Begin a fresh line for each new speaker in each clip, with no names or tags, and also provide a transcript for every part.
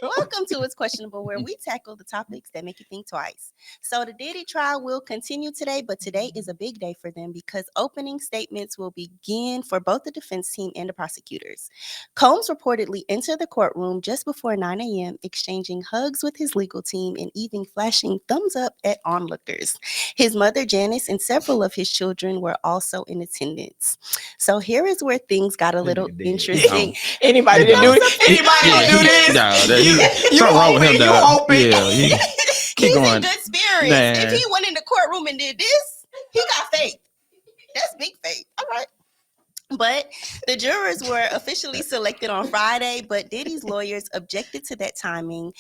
Welcome to It's Questionable, where we tackle the topics that make you think twice. So the Diddy trial will continue today, but today is a big day for them because opening statements will begin for both the defense team and the prosecutors. Combs reportedly entered the courtroom just before 9 a.m., exchanging hugs with his legal team and even flashing thumbs up at onlookers. His mother, Janice, and several of his children were also in attendance. So here is where things got a little interesting.
Anybody to do it? Anybody to do this?
Something wrong with him, dog. Yeah, keep going.
In good spirits.
Man.
If he went in the courtroom and did this, he got faith. That's big faith. All right. But the jurors were officially selected on Friday, but Diddy's lawyers objected to that timing,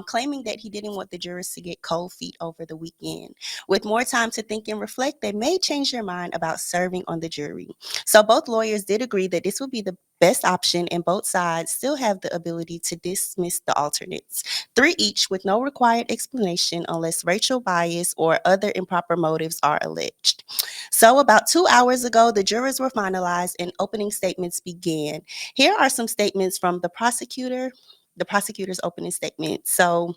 claiming that he didn't want the jurors to get cold feet over the weekend. With more time to think and reflect, they may change their mind about serving on the jury. So both lawyers did agree that this would be the best option, and both sides still have the ability to dismiss the alternates, 3 each with no required explanation unless racial bias or other improper motives are alleged. So about 2 hours ago, the jurors were finalized and opening statements began. Here are some statements from the prosecutor's opening statement. So,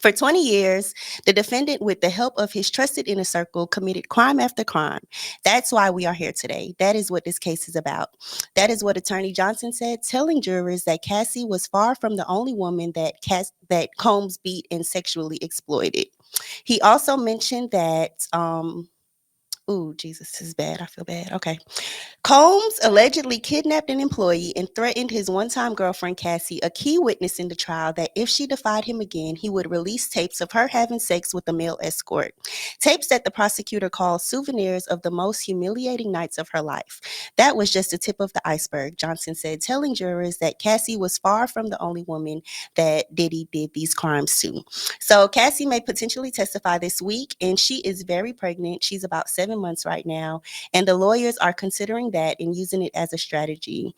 for 20 years, the defendant, with the help of his trusted inner circle, committed crime after crime. That's why we are here today. That is what this case is about. That is what Attorney Johnson said, telling jurors that Cassie was far from the only woman that Combs beat and sexually exploited. He also mentioned that, Jesus, this is bad. I feel bad. Okay. Combs allegedly kidnapped an employee and threatened his one-time girlfriend, Cassie, a key witness in the trial, that if she defied him again, he would release tapes of her having sex with a male escort. Tapes that the prosecutor called souvenirs of the most humiliating nights of her life. That was just the tip of the iceberg, Johnson said, telling jurors that Cassie was far from the only woman that Diddy did these crimes to. So Cassie may potentially testify this week, and she is very pregnant. She's about 7 months right now, and the lawyers are considering that and using it as a strategy.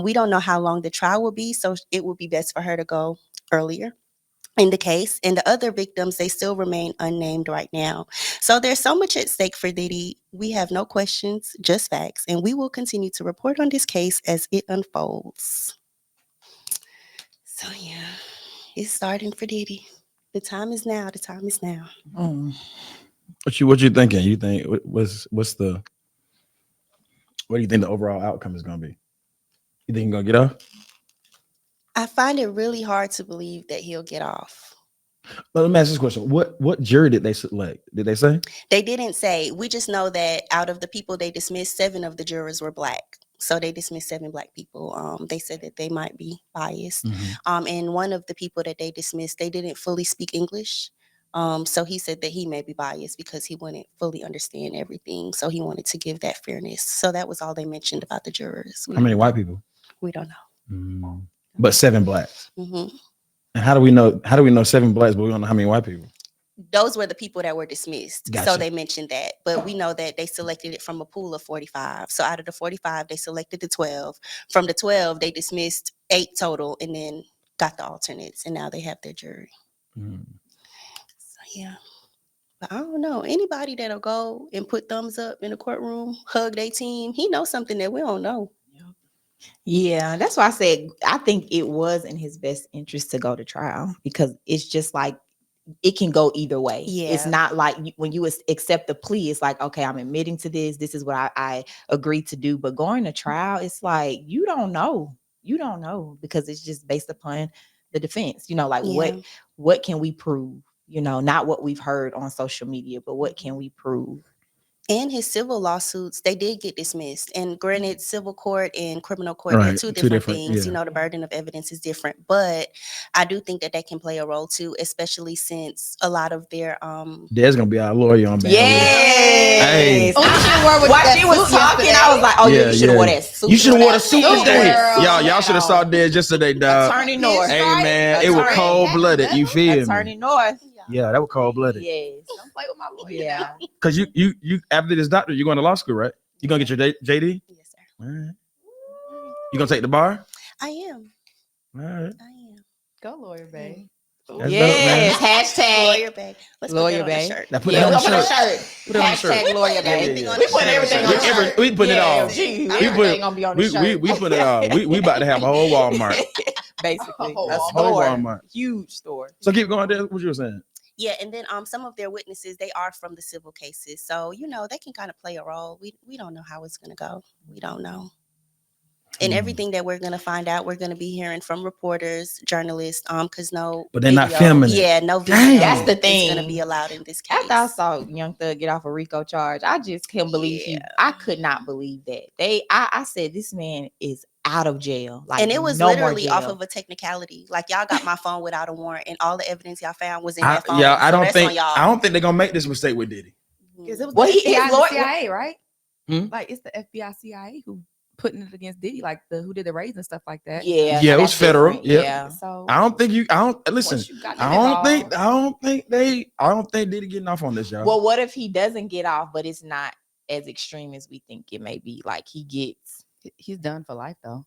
We don't know how long the trial will be, so it would be best for her to go earlier in the case. And the other victims, they still remain unnamed right now. So there's so much at stake for Diddy. We have no questions, just facts, and we will continue to report on this case as it unfolds. So yeah, it's starting for Diddy. The time is now. The time is now.
What you thinking? You think what do you think the overall outcome is going to be? You think he's going to get off?
I find it really hard to believe that he'll get off.
Well, let me ask this question. What jury did they select? Did they say?
They didn't say. We just know that out of the people they dismissed, 7 of the jurors were Black. So they dismissed 7 Black people. They said that they might be biased.
Mm-hmm.
And one of the people that they dismissed, they didn't fully speak English. So he said that he may be biased because he wouldn't fully understand everything. So he wanted to give that fairness. So that was all they mentioned about the jurors.
How many white people?
We don't know.
But 7 Blacks.
Mm-hmm.
And how do we know 7 Blacks, but we don't know how many white people?
Those were the people that were dismissed.
Gotcha.
So they mentioned that. But we know that they selected it from a pool of 45. So out of the 45, they selected the 12. From the 12, they dismissed 8 total and then got the alternates. And now they have their jury. Yeah, but I don't know. Anybody that'll go and put thumbs up in the courtroom, hug their team, he knows something that we don't know.
Yeah, that's why I said I think it was in his best interest to go to trial, because it's just like it can go either way.
Yeah.
It's not like when you accept the plea, it's like, okay, I'm admitting to this. This is what I agreed to do. But going to trial, it's like you don't know. You don't know, because it's just based upon the defense. What can we prove? Not what we've heard on social media, but what can we prove?
And his civil lawsuits, they did get dismissed. And granted, civil court and criminal court are two different things.
Yeah.
The burden of evidence is different. But I do think that can play a role too, especially since a lot of their
There's gonna be our lawyer on back.
Hey. While she was talking, I was like, you should have wore that suit.
You should have wore a suit today. Y'all should have saw Dez yesterday, dog.
Attorney North.
Hey man, it was cold-blooded. You feel me?
Attorney North.
Yeah, that was cold-blooded.
Yes. Don't play with my lawyer. Yeah.
Because you after this doctor, you're going to law school, right? You gonna get your JD?
Yes, sir.
All right. You gonna take the bar?
I am.
All right.
I am.
Go lawyer, babe.
Yes.
Hashtag
lawyer babe. Let's
lawyer
put that on the
babe.
shirt.
Now put it on the shirt. Put it on the shirt.
Hashtag lawyer babe.
Yeah.
We put everything on the shirt.
We put it all.
Everything gonna be on the shirt.
We put it all. We about to have a whole Walmart.
basically.
Oh,
A
Walmart.
store,
Walmart.
huge store.
So keep going there. What you were saying?
Yeah, and then some of their witnesses, they are from the civil cases. So, they can kind of play a role. We don't know how it's going to go. We don't know. And everything that we're going to find out, we're going to be hearing from reporters, journalists, because
But they're not filming it.
Yeah, no video.
Dang.
That's the
is going to
thing.
be allowed in this case.
After I saw Young Thug get off a RICO charge, I just couldn't believe I could not believe that. I said this man is out of jail. Like,
and it was
no more
literally off
jail.
of a technicality. Like, y'all got my phone without a warrant, and all the evidence y'all found was in that phone.
Yeah, I
So
don't
that's
think
on y'all.
I don't think they're gonna make this mistake with Diddy.
Because it was
Well,
the
he-
FBI
his
and the
lawyer-
CIA, right?
Hmm?
Like it's the FBI, CIA who putting it against Diddy, like who did the raids and stuff like that.
Yeah,
Yeah, it was
that's
federal.
different.
Yeah.
So
I don't listen.
once you got
I
them
don't
involved-
think Diddy getting off on this, y'all.
Well, what if he doesn't get off, but it's not as extreme as we think it may be? Like he gets.
he's done for life though.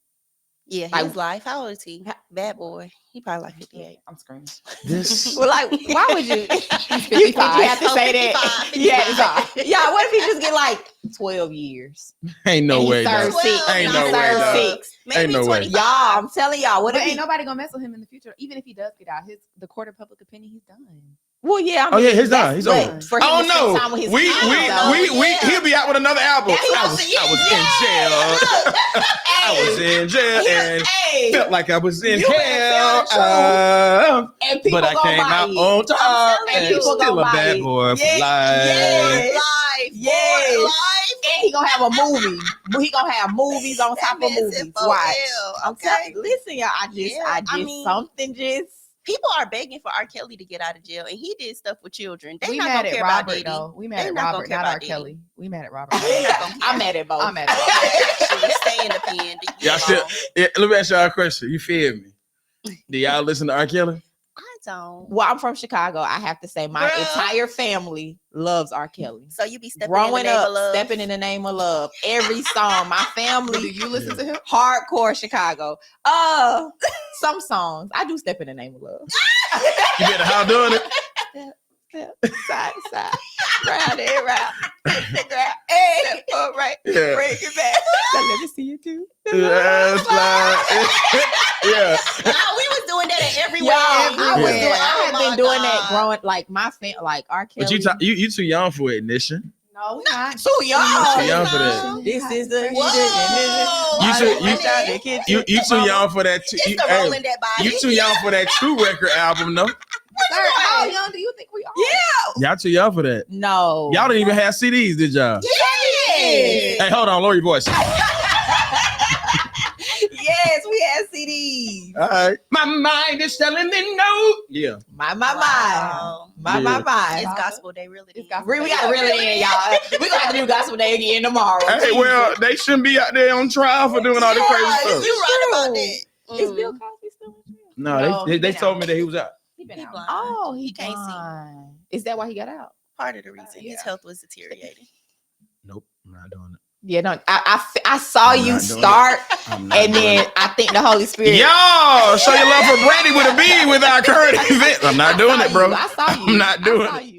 Yeah,
Like-
his life. How old is he? Bad boy. He probably like 58.
I'm screaming.
this
Well, like, why would you? you
55.
have to
Oh,
say that.
55,
Yeah,
55.
yeah. What if he just get like 12 years?
ain't no
And he
way.
served
dog.
six.
Ain't
He
no way,
served
dog.
6.
Maybe
Ain't no way.
25.
Y'all, I'm telling y'all. What
But
if
ain't
he?
nobody gonna mess with him in the future, even if he does get out. The court of public opinion, he's done.
Well, yeah. I
Oh, yeah,
mean,
he's done.
that's-
He's
but
over.
for him
Oh
to spend
no,
time with his
we
kids, though.
he'll be out with another album.
That's what
I
I'm
was
saying.
in jail. I was in jail and
Hey,
felt like I was in
You better
hell.
tell the and people
But I
gonna
came
buy
out
it.
on top
telling
and
you.
People
still
gonna
a
buy
bad
it.
boy for
Yeah,
life.
yeah.
Life.
Yes.
Boy, life.
And he gonna have a movie. He gonna have movies on
That
top of
man's
movies.
in
Watch.
4L,
I'm
okay?
telling. Listen, y'all. I mean, something just.
People are begging for R. Kelly to get out of jail, and he did stuff with children. They
We
not
mad
gonna
at
care about
Robert
Diddy.
though. We
They
mad at
not gonna
Robert,
care
not
about
R.
Diddy.
Kelly. We mad at Robert.
They not gonna care.
I'm mad at both.
I'm mad at Robert.
Actually, stay in the pen.
Y'all still, let me ask y'all a question. You feel me? Do y'all listen to R. Kelly?
I don't.
Well, I'm from Chicago. I have to say, my
Girl.
entire family loves R. Kelly.
So you be stepping
Growing
in the name
up,
of love.
stepping in the name of love. Every song, my
Do
family,
you listen to him?
hardcore Chicago. Some songs I do step in the name of love.
You better how doing it?
Step, side to side, round and round, hey, step up, right,
Yeah.
break it back. Now let me see you too.
Yeah, it's like- yeah.
Nah, we was doing that at everywhere.
Y'all, I was
Yeah.
doing. I had
Oh
been
my
doing that
God.
growing. Like my like R. Kelly.
But you too young for ignition.
No, we're not.
too young.
Too young for that.
This is the
Whoa.
You too- you-
Fresh out the kitchen.
You too young for that.
It's
You,
the
hey,
rolling that body.
you too young for that True record album, though.
Sir, how young do you think we are?
Y'all too young for that.
No.
Y'all didn't even have CDs, did y'all?
Yes.
Hey, hold on, lower your voice.
Yes, we had CDs.
All right. My mind is telling me no. Yeah.
My
Wow.
my
Yeah.
It's gospel day, really.
It's
then.
gospel
We gotta reel it in, y'all. We gonna have to do gospel day again tomorrow.
Hey, well, they shouldn't be out there on trial for doing all this crazy
Yeah,
stuff.
you right about
True.
that.
Is
Mm.
Bill Cosby still in jail?
No,
No,
they
he been
told
out.
me that he was out.
He been
He
out.
blind.
Oh, he
can't see.
blind. Is that why he got out?
Part of the reason his
Yeah.
health was deteriorating.
Nope, I'm not doing it.
Yeah, no. I saw
I'm
you
not doing
start,
I'm not
and
doing
then
it.
I think the Holy Spirit.
Y'all, show your love for Brandy with a B with our current event. I'm not doing it, bro.
I saw you.
I'm not doing
I saw
it.
you.